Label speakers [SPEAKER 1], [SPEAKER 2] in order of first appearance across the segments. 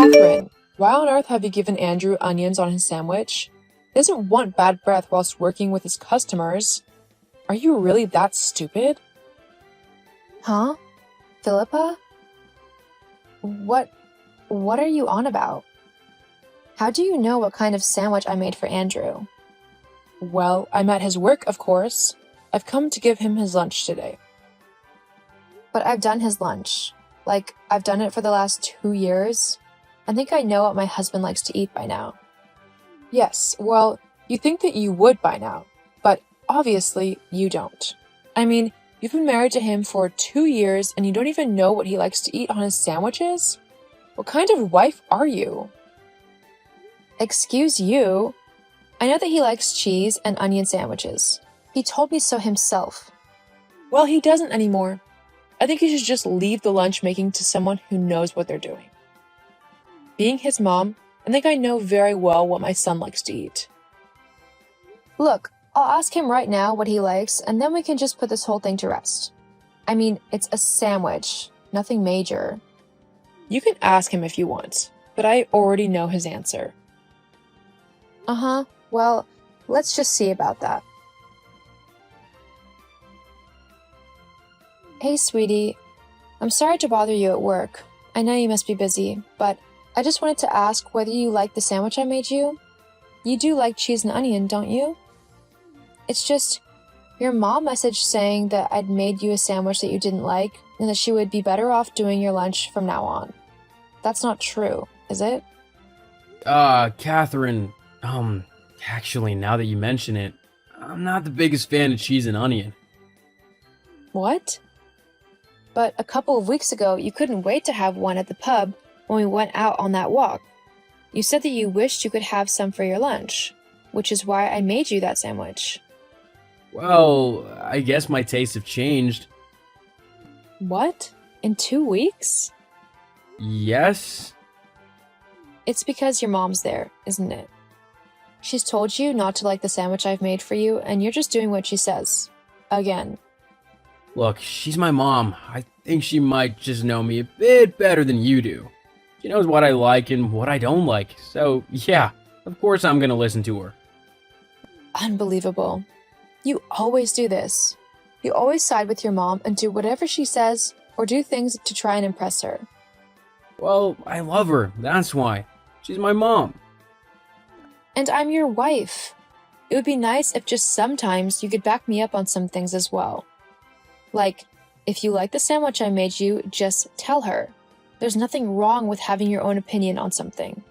[SPEAKER 1] Catherine, why on earth have you given Andrew onions on his sandwich? He doesn't want bad breath whilst working with his customers. Are you really that stupid?
[SPEAKER 2] Huh? Philippa? What are you on about? How do you know what kind of sandwich I made for Andrew?
[SPEAKER 1] Well, I'm at his work, of course. I've come to give him his lunch today.
[SPEAKER 2] But I've done his lunch. Like, I've done it for the last 2 years. I think I know what my husband likes to eat by now.
[SPEAKER 1] Yes, well, you think that you would by now, but obviously you don't. I mean, you've been married to him for 2 years and you don't even know what he likes to eat on his sandwiches? What kind of wife are you?
[SPEAKER 2] Excuse you? I know that he likes cheese and onion sandwiches. He told me so himself.
[SPEAKER 1] Well, he doesn't anymore. I think you should just leave the lunch making to someone who knows what they're doing. Being his mom, I think I know very well what my son likes to eat.
[SPEAKER 2] Look, I'll ask him right now what he likes, and then we can just put this whole thing to rest. I mean, it's a sandwich, nothing major.
[SPEAKER 1] You can ask him if you want, but I already know his answer.
[SPEAKER 2] Uh-huh, well, let's just see about that. Hey, sweetie. I'm sorry to bother you at work. I know you must be busy, but I just wanted to ask whether you like the sandwich I made you. You do like cheese and onion, don't you? It's just, your mom messaged saying that I'd made you a sandwich that you didn't like, and that she would be better off doing your lunch from now on. That's not true, is it?
[SPEAKER 3] Catherine, actually, now that you mention it, I'm not the biggest fan of cheese and onion.
[SPEAKER 2] What? But a couple of weeks ago, you couldn't wait to have one at the pub when we went out on that walk. You said that you wished you could have some for your lunch, which is why I made you that sandwich.
[SPEAKER 3] Well, I guess my tastes have changed.
[SPEAKER 2] What? In 2 weeks?
[SPEAKER 3] Yes?
[SPEAKER 2] It's because your mom's there, isn't it? She's told you not to like the sandwich I've made for you, and you're just doing what she says. Again.
[SPEAKER 3] Look, she's my mom. I think she might just know me a bit better than you do. She knows what I like and what I don't like, so yeah, of course I'm gonna listen to her.
[SPEAKER 2] Unbelievable. You always do this. You always side with your mom and do whatever she says, or do things to try and impress her.
[SPEAKER 3] Well, I love her, that's why. She's my mom.
[SPEAKER 2] And I'm your wife. It would be nice if just sometimes you could back me up on some things as well. Like, if you like the sandwich I made you, just tell her. There's nothing wrong with having your own opinion on something.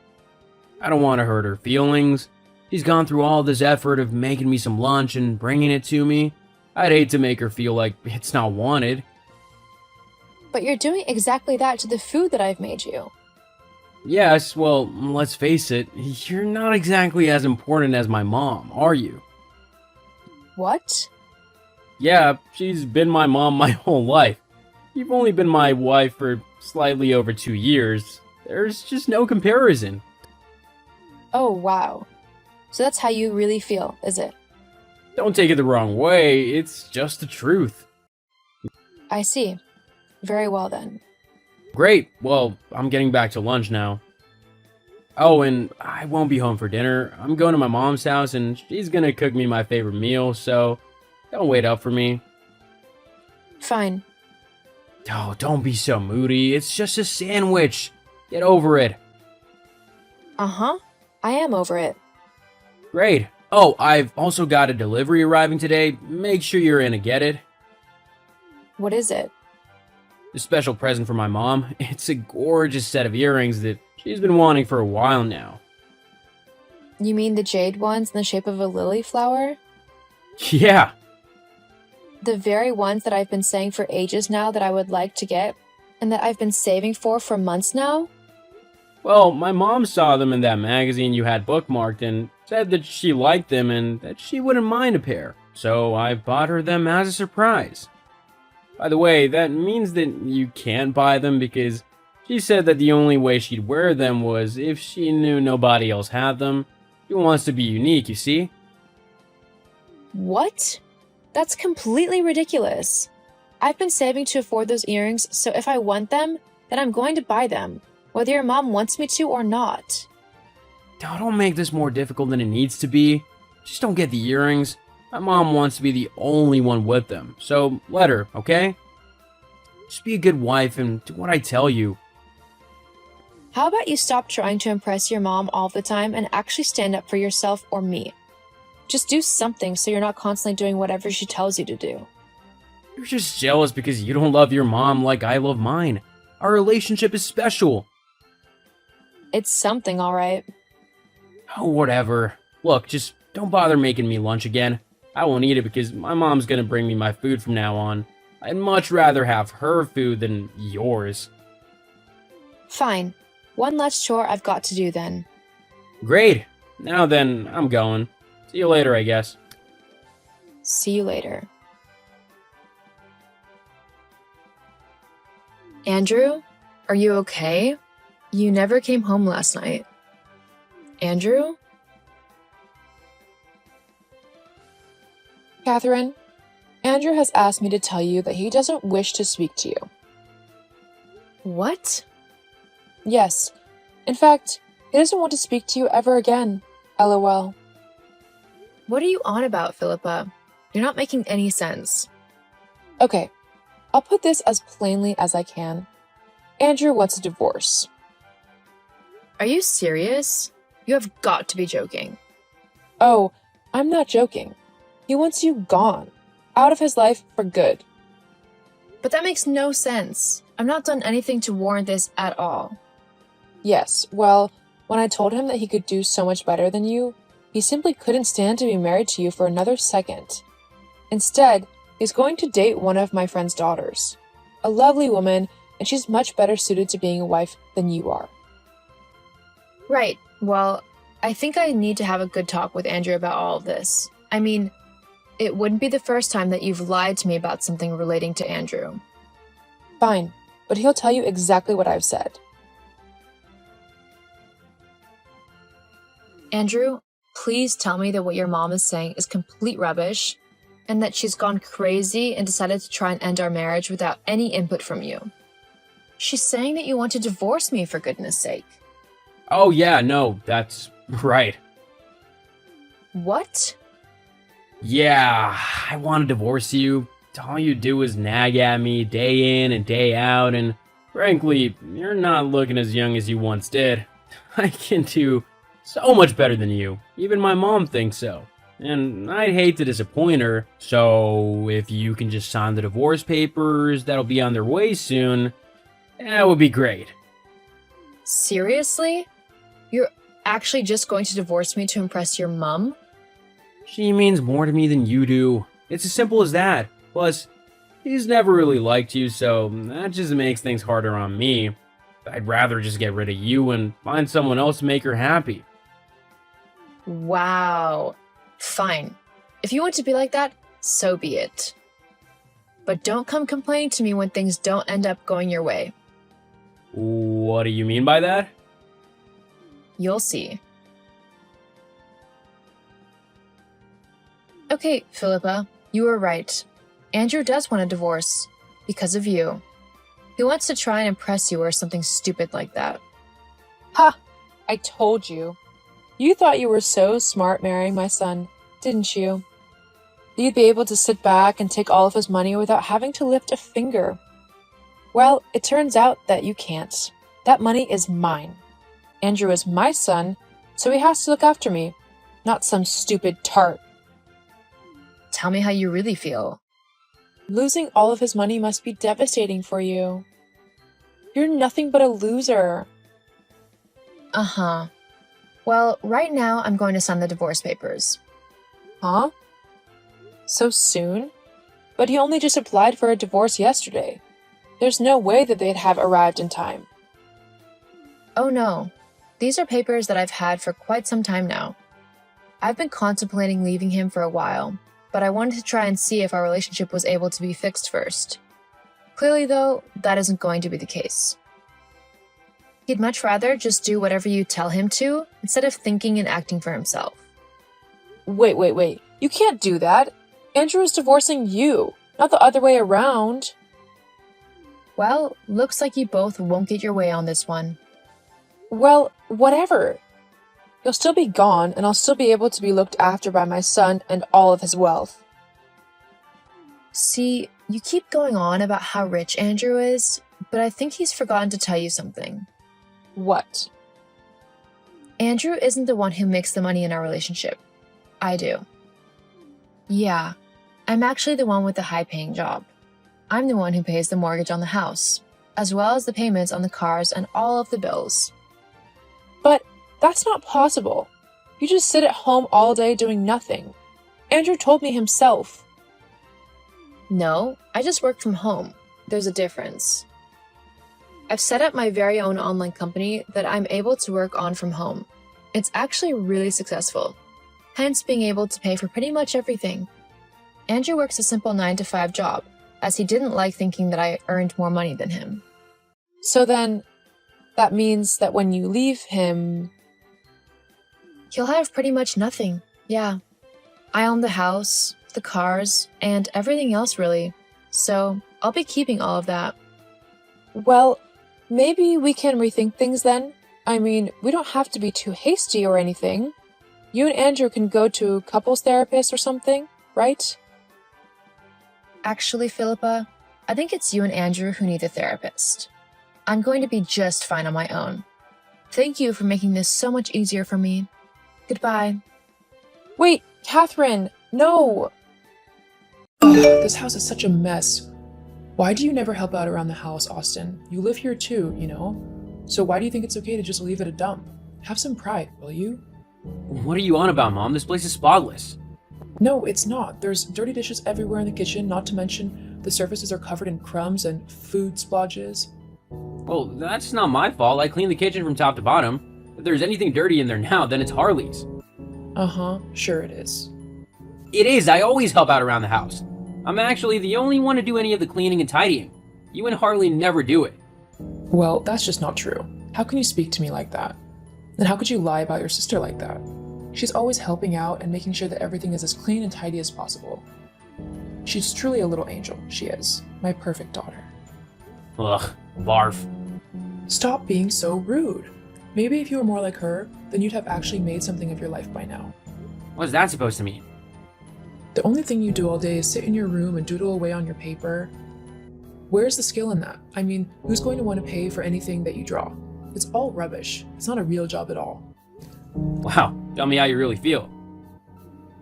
[SPEAKER 3] I don't want to hurt her feelings. She's gone through all this effort of making me some lunch and bringing it to me. I'd hate to make her feel like it's not wanted.
[SPEAKER 2] But you're doing exactly that to the food that I've made you.
[SPEAKER 3] Yes, well, let's face it, you're not exactly as important as my mom, are you?
[SPEAKER 2] What?
[SPEAKER 3] Yeah, she's been my mom my whole life. You've only been my wife for slightly over 2 years. There's just no comparison.
[SPEAKER 2] Oh, wow. So that's how you really feel, is it?
[SPEAKER 3] Don't take it the wrong way, it's just the truth.
[SPEAKER 2] I see. Very well then.
[SPEAKER 3] Great, well, I'm getting back to lunch now. Oh, and I won't be home for dinner. I'm going to my mom's house and she's gonna cook me my favorite meal, so don't wait up for me.
[SPEAKER 2] Fine.
[SPEAKER 3] Oh, don't be so moody. It's just a sandwich. Get over it.
[SPEAKER 2] Uh-huh. I am over it.
[SPEAKER 3] Great. Oh, I've also got a delivery arriving today. Make sure you're in to get it.
[SPEAKER 2] What is it?
[SPEAKER 3] A special present for my mom. It's a gorgeous set of earrings that she's been wanting for a while now.
[SPEAKER 2] You mean the jade ones in the shape of a lily flower?
[SPEAKER 3] Yeah.
[SPEAKER 2] The very ones that I've been saying for ages now that I would like to get, and that I've been saving for months now?
[SPEAKER 3] Well, my mom saw them in that magazine you had bookmarked and said that she liked them and that she wouldn't mind a pair, so I bought her them as a surprise. By the way, that means that you can't buy them because she said that the only way she'd wear them was if she knew nobody else had them. She wants to be unique, you see?
[SPEAKER 2] What? That's completely ridiculous. I've been saving to afford those earrings, so if I want them, then I'm going to buy them. whether your mom wants me to or not.
[SPEAKER 3] Now, don't make this more difficult than it needs to be. Just don't get the earrings. My mom wants to be the only one with them, so let her, okay? Just be a good wife and do what I tell you.
[SPEAKER 2] How about you stop trying to impress your mom all the time and actually stand up for yourself or me? Just do something so you're not constantly doing whatever she tells you to do.
[SPEAKER 3] You're just jealous because you don't love your mom like I love mine. Our relationship is special.
[SPEAKER 2] It's something, alright.
[SPEAKER 3] Oh, whatever. Look, just don't bother making me lunch again. I won't eat it because my mom's gonna bring me my food from now on. I'd much rather have her food than yours.
[SPEAKER 2] Fine. One less chore I've got to do then.
[SPEAKER 3] Great. Now then, I'm going. See you later, I guess.
[SPEAKER 2] See you later. Andrew, are you okay? You never came home last night. Andrew?
[SPEAKER 1] Catherine, Andrew has asked me to tell you that he doesn't wish to speak to you.
[SPEAKER 2] What?
[SPEAKER 1] Yes. In fact, he doesn't want to speak to you ever again. LOL.
[SPEAKER 2] What are you on about, Philippa? You're not making any sense.
[SPEAKER 1] Okay, I'll put this as plainly as I can. Andrew wants a divorce.
[SPEAKER 2] Are you serious? You have got to be joking.
[SPEAKER 1] Oh, I'm not joking. He wants you gone. Out of his life for good.
[SPEAKER 2] But that makes no sense. I've not done anything to warrant this at all.
[SPEAKER 1] Yes, well, when I told him that he could do so much better than you, he simply couldn't stand to be married to you for another second. Instead, he's going to date one of my friend's daughters. A lovely woman, and she's much better suited to being a wife than you are.
[SPEAKER 2] Right. Well, I think I need to have a good talk with Andrew about all of this. I mean, it wouldn't be the first time that you've lied to me about something relating to Andrew.
[SPEAKER 1] Fine, but he'll tell you exactly what I've said.
[SPEAKER 2] Andrew, please tell me that what your mom is saying is complete rubbish, and that she's gone crazy and decided to try and end our marriage without any input from you. She's saying that you want to divorce me, for goodness sake.
[SPEAKER 3] Oh yeah, no, that's right.
[SPEAKER 2] What?
[SPEAKER 3] Yeah, I want to divorce you. All you do is nag at me day in and day out, and frankly, you're not looking as young as you once did. I can do so much better than you. Even my mom thinks so. And I'd hate to disappoint her, so if you can just sign the divorce papers that'll be on their way soon, that would be great.
[SPEAKER 2] Seriously? You're actually just going to divorce me to impress your mom?
[SPEAKER 3] She means more to me than you do. It's as simple as that. Plus, he's never really liked you, so that just makes things harder on me. I'd rather just get rid of you and find someone else to make her happy.
[SPEAKER 2] Wow. Fine. If you want to be like that, so be it. But don't come complaining to me when things don't end up going your way.
[SPEAKER 3] What do you mean by that?
[SPEAKER 2] You'll see. Okay, Philippa, you were right. Andrew does want a divorce. Because of you. He wants to try and impress you or something stupid like that.
[SPEAKER 1] Ha! I told you. You thought you were so smart marrying my son, didn't you? That you'd be able to sit back and take all of his money without having to lift a finger. Well, it turns out that you can't. That money is mine. Andrew is my son, so he has to look after me, not some stupid tart.
[SPEAKER 2] Tell me how you really feel.
[SPEAKER 1] Losing all of his money must be devastating for you. You're nothing but a loser.
[SPEAKER 2] Uh-huh. Well, right now I'm going to sign the divorce papers.
[SPEAKER 1] Huh? So soon? But he only just applied for a divorce yesterday. There's no way that they'd have arrived in time.
[SPEAKER 2] Oh no. These are papers that I've had for quite some time now. I've been contemplating leaving him for a while, but I wanted to try and see if our relationship was able to be fixed first. Clearly, though, that isn't going to be the case. He'd much rather just do whatever you tell him to, instead of thinking and acting for himself.
[SPEAKER 1] Wait. You can't do that. Andrew is divorcing you, not the other way around.
[SPEAKER 2] Well, looks like you both won't get your way on this one.
[SPEAKER 1] Well, whatever. You'll still be gone, and I'll still be able to be looked after by my son and all of his wealth.
[SPEAKER 2] See, you keep going on about how rich Andrew is, but I think he's forgotten to tell you something.
[SPEAKER 1] What?
[SPEAKER 2] Andrew isn't the one who makes the money in our relationship. I do. Yeah, I'm actually the one with the high-paying job. I'm the one who pays the mortgage on the house, as well as the payments on the cars and all of the bills.
[SPEAKER 1] But that's not possible. You just sit at home all day doing nothing. Andrew told me himself.
[SPEAKER 2] No, I just work from home. There's a difference. I've set up my very own online company that I'm able to work on from home. It's actually really successful, hence being able to pay for pretty much everything. Andrew works a simple 9-to-5 job, as he didn't like thinking that I earned more money than him.
[SPEAKER 1] So then, that means that when you leave him...
[SPEAKER 2] He'll have pretty much nothing, yeah. I own the house, the cars, and everything else really, so I'll be keeping all of that.
[SPEAKER 1] Well, maybe we can rethink things then. I mean, we don't have to be too hasty or anything. You and Andrew can go to a couples therapist or something, right?
[SPEAKER 2] Actually, Philippa, I think it's you and Andrew who need a therapist. I'm going to be just fine on my own. Thank you for making this so much easier for me. Goodbye.
[SPEAKER 1] Wait, Catherine, no! Ugh, this house is such a mess. Why do you never help out around the house, Austin? You live here too, you know? So why do you think it's okay to just leave it a dump? Have some pride, will you?
[SPEAKER 3] What are you on about, Mom? This place is spotless.
[SPEAKER 1] No, it's not. There's dirty dishes everywhere in the kitchen, not to mention the surfaces are covered in crumbs and food splodges.
[SPEAKER 3] Well, that's not my fault. I cleaned the kitchen from top to bottom. If there's anything dirty in there now, then it's Harley's.
[SPEAKER 1] Uh-huh, sure it is.
[SPEAKER 3] It is. I always help out around the house. I'm actually the only one to do any of the cleaning and tidying. You and Harley never do it.
[SPEAKER 1] Well, that's just not true. How can you speak to me like that? And how could you lie about your sister like that? She's always helping out and making sure that everything is as clean and tidy as possible. She's truly a little angel, she is. My perfect daughter.
[SPEAKER 3] Ugh, barf.
[SPEAKER 1] Stop being so rude. Maybe if you were more like her, then you'd have actually made something of your life by now.
[SPEAKER 3] What's that supposed to mean?
[SPEAKER 1] The only thing you do all day is sit in your room and doodle away on your paper. Where's the skill in that? I mean, who's going to want to pay for anything that you draw? It's all rubbish. It's not a real job at all.
[SPEAKER 3] Wow, tell me how you really feel.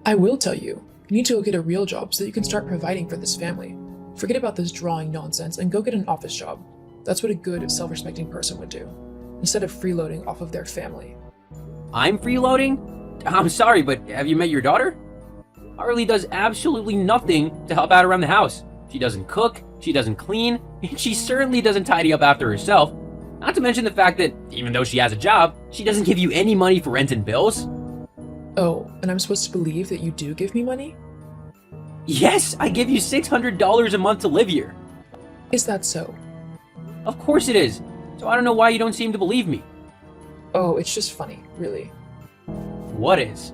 [SPEAKER 1] I will tell you. You need to go get a real job so that you can start providing for this family. Forget about this drawing nonsense and go get an office job. That's what a good, self-respecting person would do, instead of freeloading off of their family.
[SPEAKER 3] I'm freeloading? I'm sorry, but have you met your daughter? Harley does absolutely nothing to help out around the house. She doesn't cook, she doesn't clean, and she certainly doesn't tidy up after herself. Not to mention the fact that, even though she has a job, she doesn't give you any money for rent and bills.
[SPEAKER 1] Oh, and I'm supposed to believe that you do give me money?
[SPEAKER 3] Yes, I give you $600 a month to live here.
[SPEAKER 1] Is that so?
[SPEAKER 3] Of course it is. So I don't know why you don't seem to believe me.
[SPEAKER 1] Oh, it's just funny, really.
[SPEAKER 3] What is?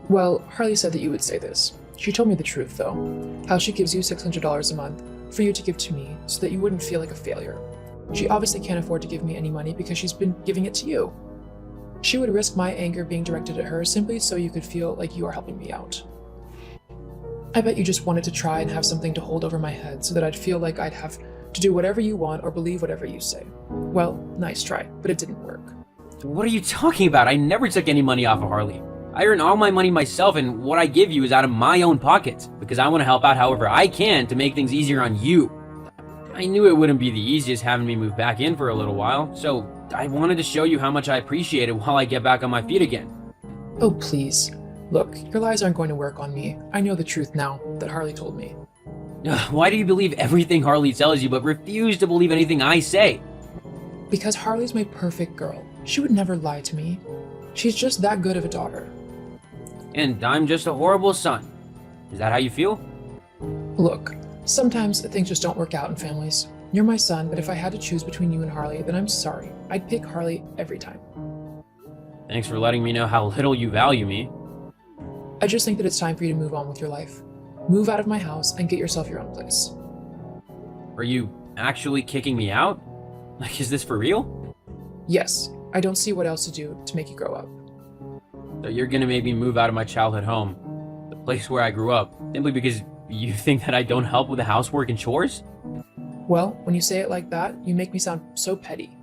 [SPEAKER 1] Well, Harley said that you would say this. She told me the truth, though. How she gives you $600 a month for you to give to me so that you wouldn't feel like a failure. She obviously can't afford to give me any money because she's been giving it to you. She would risk my anger being directed at her simply so you could feel like you are helping me out. I bet you just wanted to try and have something to hold over my head so that I'd feel like I'd have to do whatever you want or believe whatever you say. Well, nice try, but it didn't work.
[SPEAKER 3] What are you talking about? I never took any money off of Harley. I earn all my money myself, and what I give you is out of my own pockets, because I want to help out however I can to make things easier on you. I knew it wouldn't be the easiest having me move back in for a little while, so I wanted to show you how much I appreciate it while I get back on my feet again.
[SPEAKER 1] Oh, please. Look, your lies aren't going to work on me. I know the truth now that Harley told me.
[SPEAKER 3] Why do you believe everything Harley tells you but refuse to believe anything I say?
[SPEAKER 1] Because Harley's my perfect girl. She would never lie to me. She's just that good of a daughter.
[SPEAKER 3] And I'm just a horrible son. Is that how you feel?
[SPEAKER 1] Look, sometimes things just don't work out in families. You're my son, but if I had to choose between you and Harley, then I'm sorry. I'd pick Harley every time.
[SPEAKER 3] Thanks for letting me know how little you value me.
[SPEAKER 1] I just think that it's time for you to move on with your life. Move out of my house and get yourself your own place.
[SPEAKER 3] Are you actually kicking me out? Like, is this for real?
[SPEAKER 1] Yes, I don't see what else to do to make you grow up.
[SPEAKER 3] So you're gonna make me move out of my childhood home, the place where I grew up, simply because you think that I don't help with the housework and chores?
[SPEAKER 1] Well, when you say it like that, you make me sound so petty.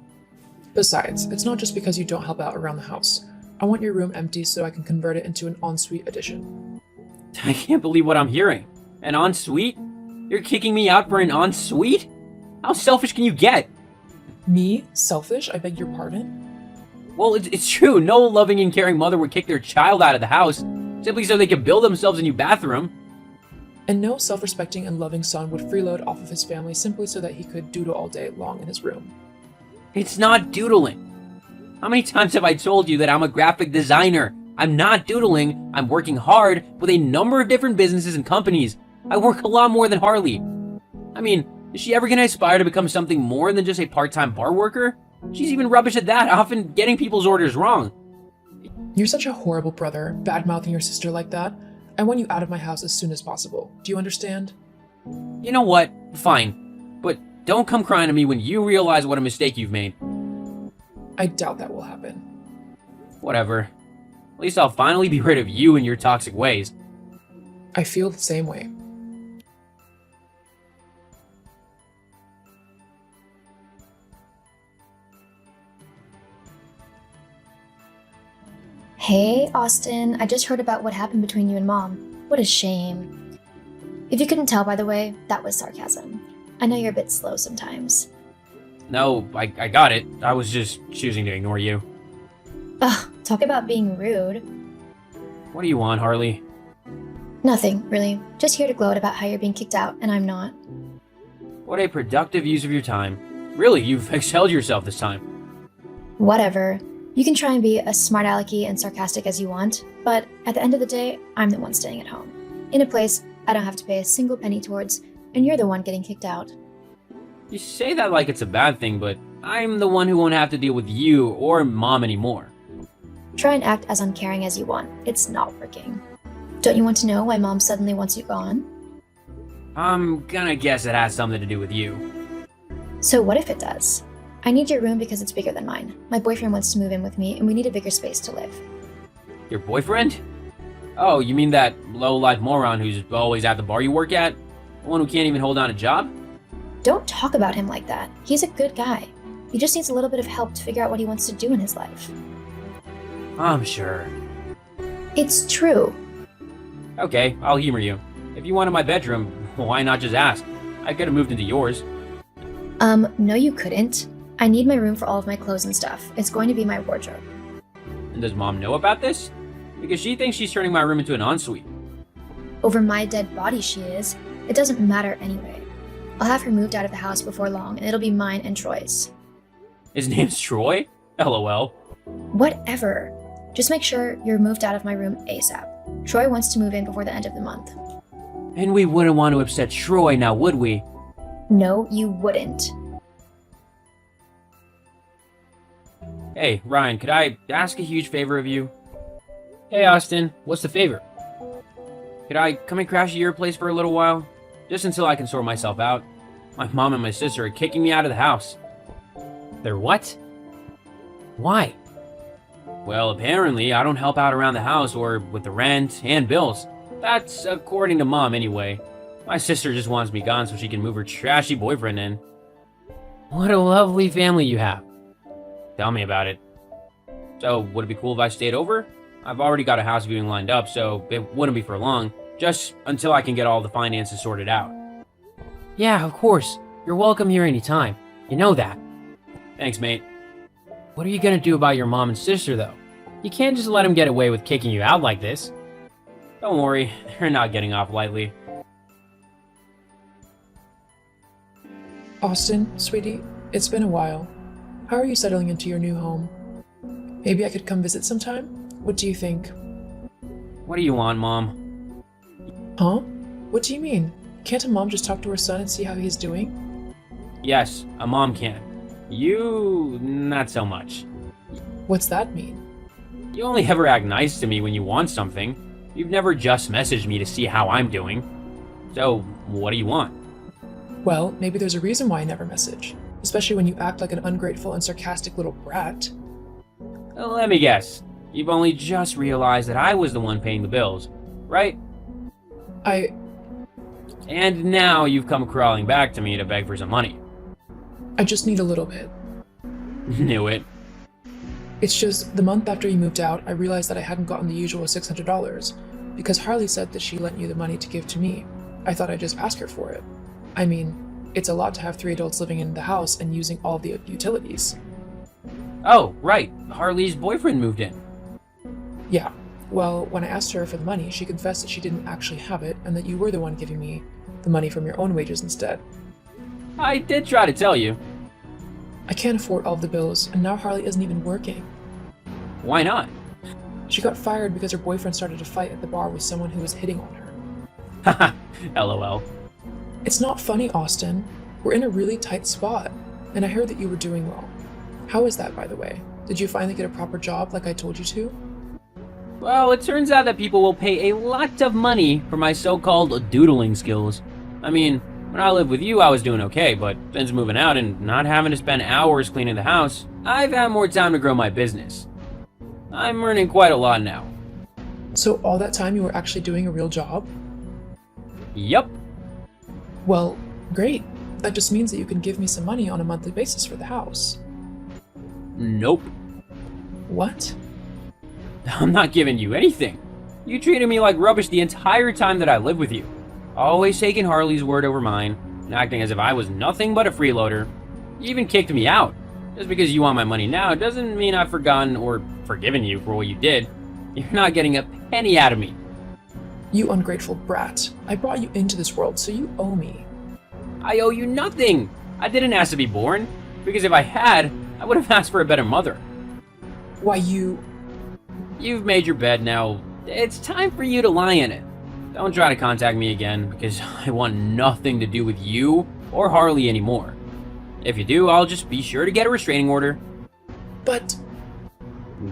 [SPEAKER 1] Besides, it's not just because you don't help out around the house. I want your room empty so I can convert it into an ensuite addition.
[SPEAKER 3] I can't believe what I'm hearing. An ensuite? You're kicking me out for an ensuite? How selfish can you get?
[SPEAKER 1] Me? Selfish? I beg your pardon?
[SPEAKER 3] Well, it's true. No loving and caring mother would kick their child out of the house simply so they could build themselves a new bathroom.
[SPEAKER 1] And no self-respecting and loving son would freeload off of his family simply so that he could doodle all day long in his room.
[SPEAKER 3] It's not doodling. How many times have I told you that I'm a graphic designer? I'm not doodling. I'm working hard with a number of different businesses and companies. I work a lot more than Harley. I mean, is she ever gonna aspire to become something more than just a part-time bar worker? She's even rubbish at that, often getting people's orders wrong.
[SPEAKER 1] You're such a horrible brother, bad-mouthing your sister like that. I want you out of my house as soon as possible. Do you understand?
[SPEAKER 3] You know what? Fine. But don't come crying to me when you realize what a mistake you've made.
[SPEAKER 1] I doubt that will happen.
[SPEAKER 3] Whatever. At least I'll finally be rid of you and your toxic ways.
[SPEAKER 1] I feel the same way.
[SPEAKER 2] Hey, Austin, I just heard about what happened between you and Mom. What a shame. If you couldn't tell, by the way, that was sarcasm. I know you're a bit slow sometimes.
[SPEAKER 3] No, I got it. I was just choosing to ignore you.
[SPEAKER 2] Ugh, talk about being rude.
[SPEAKER 3] What do you want, Harley?
[SPEAKER 2] Nothing, really. Just here to gloat about how you're being kicked out, and I'm not.
[SPEAKER 3] What a productive use of your time. Really, you've excelled yourself this time.
[SPEAKER 2] Whatever. You can try and be as smart alecky and sarcastic as you want, but at the end of the day, I'm the one staying at home. In a place I don't have to pay a single penny towards, and you're the one getting kicked out.
[SPEAKER 3] You say that like it's a bad thing, but I'm the one who won't have to deal with you or Mom anymore.
[SPEAKER 2] Try and act as uncaring as you want. It's not working. Don't you want to know why Mom suddenly wants you gone?
[SPEAKER 3] I'm gonna guess it has something to do with you.
[SPEAKER 2] So what if it does? I need your room because it's bigger than mine. My boyfriend wants to move in with me, and we need a bigger space to live.
[SPEAKER 3] Your boyfriend? Oh, you mean that low-life moron who's always at the bar you work at? The one who can't even hold down a job?
[SPEAKER 2] Don't talk about him like that. He's a good guy. He just needs a little bit of help to figure out what he wants to do in his life.
[SPEAKER 3] I'm sure.
[SPEAKER 2] It's true.
[SPEAKER 3] Okay, I'll humor you. If you wanted my bedroom, why not just ask? I could have moved into yours.
[SPEAKER 2] No you couldn't. I need my room for all of my clothes and stuff. It's going to be my wardrobe.
[SPEAKER 3] And does Mom know about this? Because she thinks she's turning my room into an ensuite.
[SPEAKER 2] Over my dead body she is. It doesn't matter anyway. I'll have her moved out of the house before long, and it'll be mine and Troy's.
[SPEAKER 3] His name's Troy? LOL.
[SPEAKER 2] Whatever. Just make sure you're moved out of my room ASAP. Troy wants to move in before the end of the month.
[SPEAKER 3] And we wouldn't want to upset Troy now, would we?
[SPEAKER 2] No, you wouldn't.
[SPEAKER 3] Hey, Ryan, could I ask a huge favor of you? Hey, Austin, what's the favor? Could I come and crash at your place for a little while? Just until I can sort myself out. My mom and my sister are kicking me out of the house. They're what? Why? Well, apparently I don't help out around the house or with the rent and bills. That's according to Mom anyway. My sister just wants me gone so she can move her trashy boyfriend in. What a lovely family you have. Tell me about it. So, would it be cool if I stayed over? I've already got a house viewing lined up, so it wouldn't be for long. Just until I can get all the finances sorted out. Yeah, of course. You're welcome here anytime. You know that. Thanks, mate. What are you gonna do about your mom and sister, though? You can't just let them get away with kicking you out like this. Don't worry, they're not getting off lightly.
[SPEAKER 1] Austin, sweetie, it's been a while. How are you settling into your new home? Maybe I could come visit sometime? What do you think?
[SPEAKER 3] What do you want, Mom?
[SPEAKER 1] Huh? What do you mean? Can't a mom just talk to her son and see how he's doing?
[SPEAKER 3] Yes, a mom can. You, not so much.
[SPEAKER 1] What's that mean?
[SPEAKER 3] You only ever act nice to me when you want something. You've never just messaged me to see how I'm doing. So, what do you want?
[SPEAKER 1] Well, maybe there's a reason why I never message. Especially when you act like an ungrateful and sarcastic little brat.
[SPEAKER 3] Let me guess. You've only just realized that I was the one paying the bills, right?
[SPEAKER 1] I
[SPEAKER 3] And now you've come crawling back to me to beg for some money.
[SPEAKER 1] just need a little bit.
[SPEAKER 3] Knew it.
[SPEAKER 1] It's just the month after you moved out, I realized that I hadn't gotten the usual $600 because Harley said that she lent you the money to give to me. I thought I'd just ask her for it. I mean, it's a lot to have 3 adults living in the house and using all the utilities.
[SPEAKER 3] Oh, right. Harley's boyfriend moved in.
[SPEAKER 1] Yeah. Well, when I asked her for the money, she confessed that she didn't actually have it and that you were the one giving me the money from your own wages instead.
[SPEAKER 3] I did try to tell you.
[SPEAKER 1] I can't afford all of the bills, and now Harley isn't even working.
[SPEAKER 3] Why not?
[SPEAKER 1] She got fired because her boyfriend started a fight at the bar with someone who was hitting on her.
[SPEAKER 3] Haha, lol.
[SPEAKER 1] It's not funny, Austin. We're in a really tight spot, and I heard that you were doing well. How is that, by the way? Did you finally get a proper job like I told you to?
[SPEAKER 3] Well, it turns out that people will pay a lot of money for my so-called doodling skills. I mean, when I lived with you, I was doing okay, but since moving out and not having to spend hours cleaning the house, I've had more time to grow my business. I'm earning quite a lot now.
[SPEAKER 1] So all that time you were actually doing a real job?
[SPEAKER 3] Yup.
[SPEAKER 1] Well, great. That just means that you can give me some money on a monthly basis for the house.
[SPEAKER 3] Nope.
[SPEAKER 1] What?
[SPEAKER 3] I'm not giving you anything. You treated me like rubbish the entire time that I lived with you. Always taking Harley's word over mine, and acting as if I was nothing but a freeloader. You even kicked me out. Just because you want my money now doesn't mean I've forgotten or forgiven you for what you did. You're not getting a penny out of me.
[SPEAKER 1] You ungrateful brat. I brought you into this world, so you owe me.
[SPEAKER 3] I owe you nothing. I didn't ask to be born, because if I had, I would have asked for a better mother.
[SPEAKER 1] Why,
[SPEAKER 3] You've made your bed now. It's time for you to lie in it. Don't try to contact me again, because I want nothing to do with you or Harley anymore. If you do, I'll just be sure to get a restraining order.
[SPEAKER 1] But...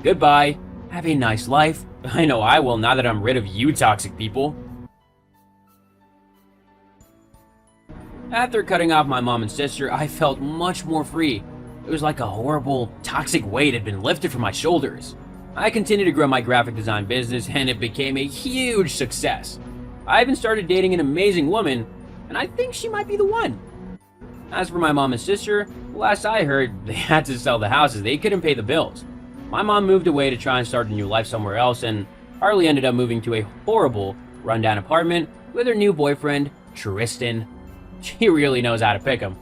[SPEAKER 3] Goodbye. Have a nice life. I know I will now that I'm rid of you toxic people. After cutting off my mom and sister, I felt much more free. It was like a horrible, toxic weight had been lifted from my shoulders. I continued to grow my graphic design business, and it became a huge success. I even started dating an amazing woman, and I think she might be the one. As for my mom and sister, last I heard, they had to sell the house as they couldn't pay the bills. My mom moved away to try and start a new life somewhere else, and Harley ended up moving to a horrible, rundown apartment with her new boyfriend, Tristan. She really knows how to pick him.